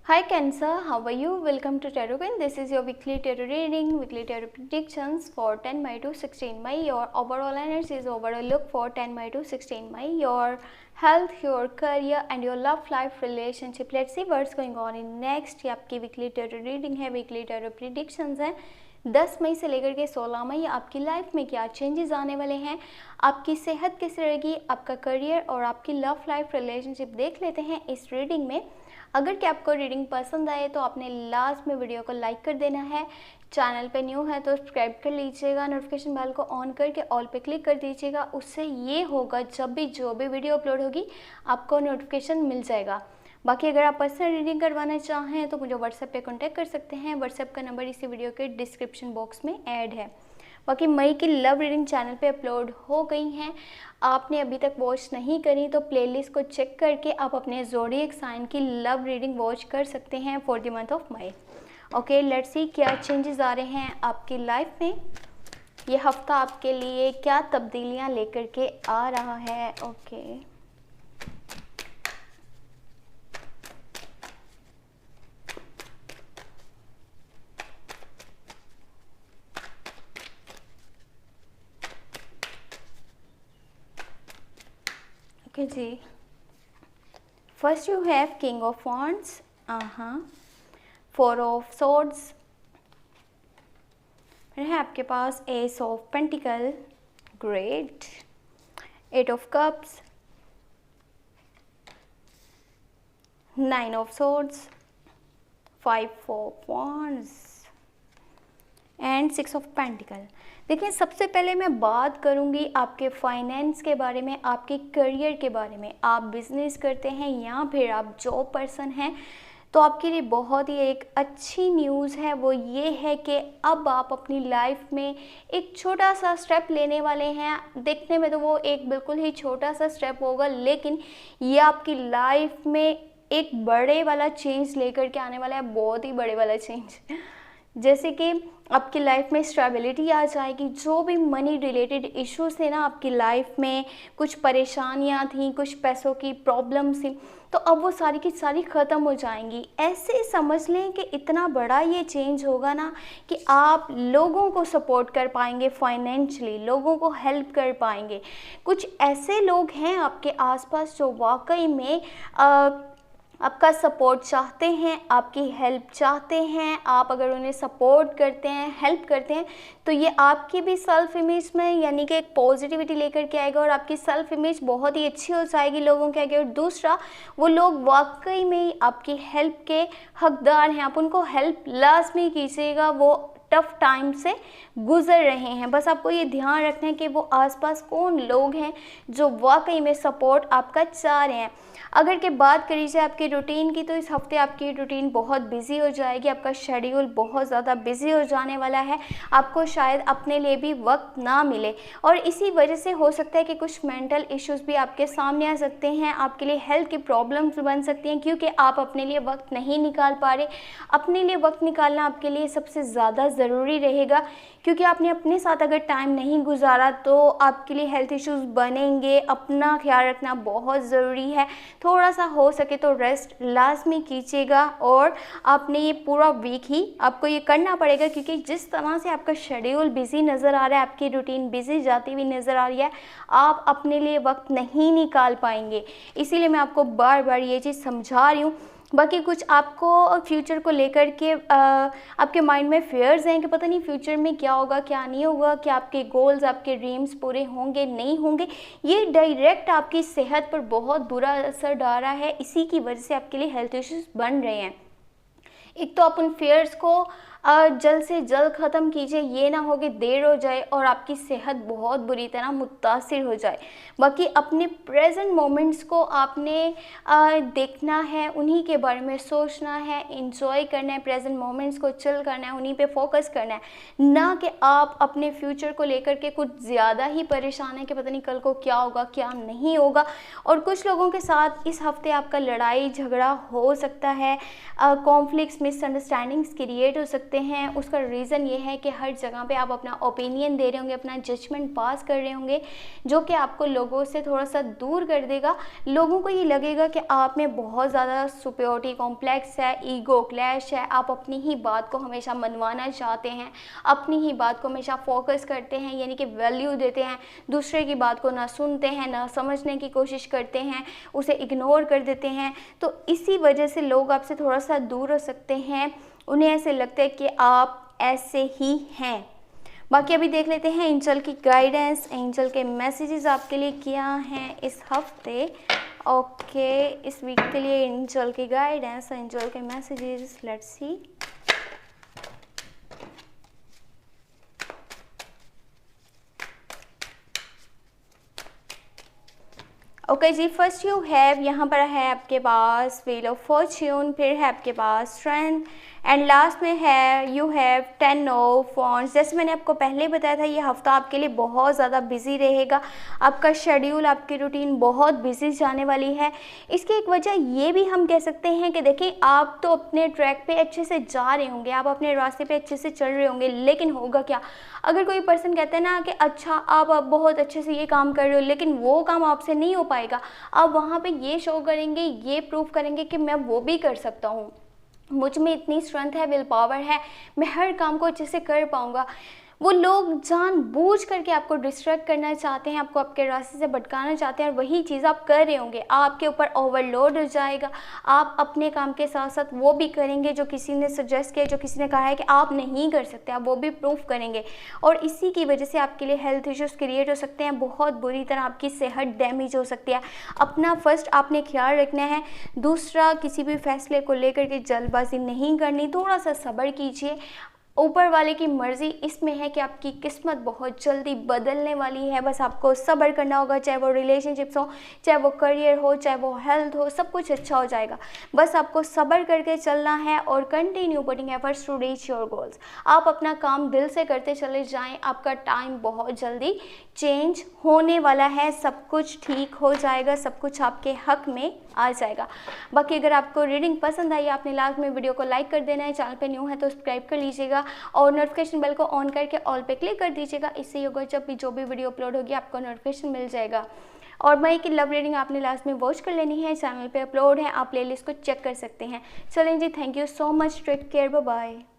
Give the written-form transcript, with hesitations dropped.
Hi Cancer, how are you? Welcome to Tarot Queen. This is your weekly tarot reading, weekly tarot predictions for 10 May to 16 May. Your overall energy is overall look for 10 May to 16 May. Your health, your career and your love life relationship. Let's see what's going on in next. ये आपकी weekly tarot reading है, weekly tarot predictions है. 10 मई से लेकर के 16 मई आपकी life में क्या चेंजेस आने वाले हैं, आपकी सेहत कैसी रहेगी, आपका करियर और आपकी लव लाइफ रिलेशनशिप देख लेते हैं इस रीडिंग में. अगर कि आपको रीडिंग पसंद आए तो आपने लास्ट में वीडियो को लाइक कर देना है. चैनल पे न्यू है तो सब्सक्राइब कर लीजिएगा. नोटिफिकेशन बेल को ऑन करके ऑल पे क्लिक कर दीजिएगा. उससे ये होगा जब भी जो भी वीडियो अपलोड होगी आपको नोटिफिकेशन मिल जाएगा. बाकी अगर आप पर्सनल रीडिंग करवाना चाहें तो मुझे व्हाट्सएप पे कांटेक्ट कर सकते हैं. व्हाट्सएप का नंबर इसी वीडियो के डिस्क्रिप्शन बॉक्स में ऐड है. बाकी मई की लव रीडिंग चैनल पे अपलोड हो गई हैं. आपने अभी तक वॉच नहीं करी तो प्लेलिस्ट को चेक करके आप अपने ज़ोडिएक साइन की लव रीडिंग वॉच कर सकते हैं for the month of May. Okay, let's see क्या चेंजेस आ रहे हैं आपकी लाइफ में. ये हफ्ता आपके लिए क्या तब्दीलियां लेकर के आ रहा है. ओके जी. First you have king of wands, four of swords, फिर है आपके पास ace of pentacle, great, eight of cups, nine of swords, five of wands and six of pentacle. देखिए, सबसे पहले मैं बात करूंगी आपके फाइनेंस के बारे में, आपके करियर के बारे में. आप बिजनेस करते हैं या फिर आप जॉब पर्सन हैं तो आपके लिए बहुत ही एक अच्छी न्यूज़ है. वो ये है कि अब आप अपनी लाइफ में एक छोटा सा स्टेप लेने वाले हैं. देखने में तो वो एक बिल्कुल ही छोटा सा स्टेप होगा, लेकिन ये आपकी लाइफ में एक बड़े वाला चेंज लेकर के आने वाला है. बहुत ही बड़े वाला चेंज. जैसे कि आपकी लाइफ में स्टेबिलिटी आ जाएगी. जो भी मनी रिलेटेड इश्यूज थे ना आपकी लाइफ में, कुछ परेशानियां थी, कुछ पैसों की प्रॉब्लम्स थी, तो अब वो सारी की सारी ख़त्म हो जाएंगी. ऐसे समझ लें कि इतना बड़ा ये चेंज होगा ना कि आप लोगों को सपोर्ट कर पाएंगे फाइनेंशियली, लोगों को हेल्प कर पाएंगे. कुछ ऐसे लोग हैं आपके आसपास जो वाकई में आपका सपोर्ट चाहते हैं, आपकी हेल्प चाहते हैं. आप अगर उन्हें सपोर्ट करते हैं, हेल्प करते हैं तो ये आपकी भी सेल्फ इमेज में यानी कि एक पॉजिटिविटी लेकर के आएगा और आपकी सेल्फ इमेज बहुत ही अच्छी हो जाएगी लोगों के आगे. और दूसरा, वो लोग वाकई में आपकी हेल्प के हकदार हैं. आप उनको हेल्प लाजमी कीजिएगा. वो टफ टाइम से गुजर रहे हैं. बस आपको ये ध्यान रखना है कि वो आसपास कौन लोग हैं जो वाकई में सपोर्ट आपका चाह रहे हैं. अगर के बात करी जाए आपकी रूटीन की तो इस हफ्ते आपकी रूटीन बहुत बिजी हो जाएगी. आपका शेड्यूल बहुत ज़्यादा बिजी हो जाने वाला है. आपको शायद अपने लिए भी वक्त ना मिले और इसी वजह से हो सकता है कि कुछ मेंटल इश्यूज भी आपके सामने आ सकते हैं. आपके लिए हेल्थ की प्रॉब्लम्स बन सकती हैं क्योंकि आप अपने लिए वक्त नहीं निकाल पा रहे. अपने लिए वक्त निकालना आपके लिए सबसे ज़्यादा ज़रूरी रहेगा क्योंकि आपने अपने साथ अगर टाइम नहीं गुजारा तो आपके लिए हेल्थ इश्यूज बनेंगे. अपना ख्याल रखना बहुत ज़रूरी है. थोड़ा सा हो सके तो रेस्ट लाजमी कीजिएगा और आपने ये पूरा वीक ही आपको ये करना पड़ेगा क्योंकि जिस तरह से आपका शेड्यूल बिजी नज़र आ रहा है, आपकी रूटीन बिजी जाती हुई नज़र आ रही है, आप अपने लिए वक्त नहीं निकाल पाएंगे. इसीलिए मैं आपको बार बार ये चीज़ समझा रही हूँ. बाकी कुछ आपको फ्यूचर को लेकर के आपके माइंड में फेयर्स हैं कि पता नहीं फ्यूचर में क्या होगा क्या नहीं होगा, क्या आपके गोल्स, आपके ड्रीम्स पूरे होंगे नहीं होंगे. ये डायरेक्ट आपकी सेहत पर बहुत बुरा असर डाल रहा है. इसी की वजह से आपके लिए हेल्थ इश्यूज बन रहे हैं. एक तो आप उन फेयर्स को जल्द से जल्द ख़त्म कीजिए. ये ना हो कि देर हो जाए और आपकी सेहत बहुत बुरी तरह मुतासिर हो जाए. बाकी अपने प्रेजेंट मोमेंट्स को आपने देखना है, उन्हीं के बारे में सोचना है, इंजॉय करना है. प्रेजेंट मोमेंट्स को चिल करना है, उन्हीं पे फोकस करना है, ना कि आप अपने फ्यूचर को लेकर के कुछ ज़्यादा ही परेशान हैं कि पता नहीं कल को क्या होगा क्या नहीं होगा. और कुछ लोगों के साथ इस हफ्ते आपका लड़ाई झगड़ा हो सकता है. कॉन्फ्लिक्ट्स, मिसअंडरस्टैंडिंग्स क्रिएट हो सकते सकते हैं, उसका रीज़न ये है कि हर जगह पे आप अपना ओपिनियन दे रहे होंगे, अपना जजमेंट पास कर रहे होंगे, जो कि आपको लोगों से थोड़ा सा दूर कर देगा। लोगों को ये लगेगा कि आप में बहुत ज़्यादा सुपीरियरिटी कॉम्प्लेक्स है, ईगो क्लैश है, आप अपनी ही बात को हमेशा मनवाना चाहते हैं, अपनी ही बात को हमेशा फोकस करते हैं, यानी कि वैल्यू देते हैं, दूसरे की बात को ना सुनते हैं, ना समझने की कोशिश करते हैं, उसे इग्नोर कर देते हैं। तो इसी वजह से लोग आपसे थोड़ा सा दूर हो सकते हैं, उन्हें ऐसे लगता है कि आप ऐसे ही हैं। बाकी अभी देख लेते हैं एंजल की गाइडेंस, एंजल के मैसेजेस आपके लिए क्या हैं इस हफ्ते। ओके, इस वीक के लिए एंजल की गाइडेंस, एंजल के मैसेजेस, लेट्स सी। ओके जी, फर्स्ट यू हैव, यहाँ पर है आपके पास व्हील ऑफ फॉर्च्यून, फिर है आपके पास स्ट्रेंथ, एंड लास्ट में है यू हैव 10 ऑफ वॉन्ड्स। जैसे मैंने आपको पहले बताया था, ये हफ्ता आपके लिए बहुत ज़्यादा बिजी रहेगा, आपका शेड्यूल, आपकी रूटीन बहुत बिजी जाने वाली है। इसकी एक वजह ये भी हम कह सकते हैं कि देखिए, आप तो अपने ट्रैक पे अच्छे से जा रहे होंगे, आप अपने रास्ते पे अच्छे से चल रहे होंगे, लेकिन होगा क्या, अगर कोई पर्सन कहता है ना कि अच्छा आप बहुत अच्छे से ये काम कर रहे हो, लेकिन वो काम आपसे नहीं हो पाएगा, आप वहाँ पे ये शो करेंगे, ये प्रूव करेंगे कि मैं वो भी कर सकता हूँ, मुझ में इतनी स्ट्रेंथ है, विल पावर है, मैं हर काम को अच्छे से कर पाऊँगा। वो लोग जानबूझ करके आपको डिस्ट्रैक्ट करना चाहते हैं, आपको आपके रास्ते से भटकाना चाहते हैं, और वही चीज़ आप कर रहे होंगे, आपके ऊपर ओवरलोड हो जाएगा। आप अपने काम के साथ साथ वो भी करेंगे जो किसी ने सजेस्ट किया, जो किसी ने कहा है कि आप नहीं कर सकते, आप वो भी प्रूफ करेंगे, और इसी की वजह से आपके लिए हेल्थ इश्यूज़ क्रिएट हो सकते हैं, बहुत बुरी तरह आपकी सेहत डैमेज हो सकती है। अपना फर्स्ट आपने ख्याल रखना है, दूसरा किसी भी फैसले को लेकर के जल्दबाजी नहीं करनी, थोड़ा सा सब्र कीजिए। ऊपर वाले की मर्ज़ी इसमें है कि आपकी किस्मत बहुत जल्दी बदलने वाली है, बस आपको सब्र करना होगा, चाहे वो रिलेशनशिप्स हो, चाहे वो करियर हो, चाहे वो हेल्थ हो, सब कुछ अच्छा हो जाएगा। बस आपको सब्र करके चलना है और continue putting efforts to reach your goals. आप अपना काम दिल से करते चले जाएं, आपका टाइम बहुत जल्दी चेंज होने वाला है, सब कुछ ठीक हो जाएगा, सब कुछ आपके हक में आ जाएगा। बाकी अगर आपको रीडिंग पसंद आई, आपने लास्ट में वीडियो को लाइक कर देना है, चैनल पे न्यू है तो सब्सक्राइब कर लीजिएगा, और नोटिफिकेशन बेल को ऑन करके ऑल पे क्लिक कर दीजिएगा। इससे होगा जब भी जो भी वीडियो अपलोड होगी आपको नोटिफिकेशन मिल जाएगा। और मई की लव रीडिंग आपने लास्ट में वॉच कर लेनी है, चैनल पे अपलोड है, आप प्लेलिस्ट को चेक कर सकते हैं। चलें जी, thank you so much, take care, bye bye.